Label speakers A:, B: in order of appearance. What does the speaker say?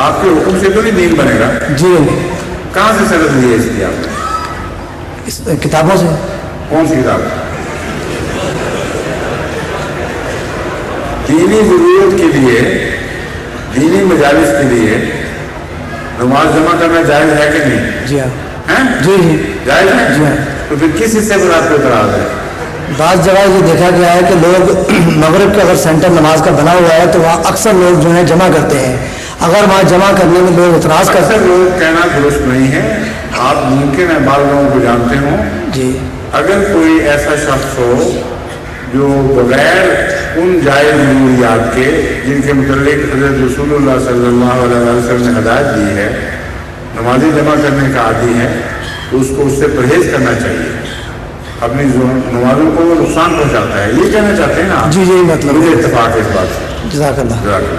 A: آپ کے حکم سے تو نہیں دین بنے گا؟
B: جی
A: کہاں سے سند لی ہے اس کی آپ نے؟
B: کتابوں سے.
A: کون سی کتاب؟ دینی ضرورت کے لیے، دینی مجالس کے لیے نماز جمع کرنا جائز ہے کہ نہیں؟
B: جی ہاں.
A: جی
B: جی
A: جائز ہے.
B: جی ہاں.
A: تو پھر کس حصے پر آپ کو اعتراض ہے؟
B: بعض جگہ یہ دیکھا گیا ہے کہ لوگ مغرب کا اگر سینٹر نماز کا بنا ہوا ہے تو وہاں اکثر لوگ جو ہیں جمع کرتے ہیں. اگر وہاں جمع کرنے میں لوگ اعتراض کرتے ہیں.
A: لوگ کہنا درست نہیں ہے. آپ ممکن ہے بعض لوگوں کو جانتے ہوں.
B: جی.
A: اگر کوئی ایسا شخص ہو جو بغیر ان جائز ضروریات کے جن کے متعلق حضرت رسول اللہ صلی اللہ علیہ وسلم نے ہدایت دی ہے نمازی جمع کرنے کا عادی ہے، تو اس کو اس سے پرہیز کرنا چاہیے. اپنی نمازوں کو وہ نقصان پہنچاتا ہے، یہ کہنا چاہتے ہیں نا؟
B: جی جی مطلب
A: مجھے اتفاق ہے اس بات سے.
B: جزاک اللہ.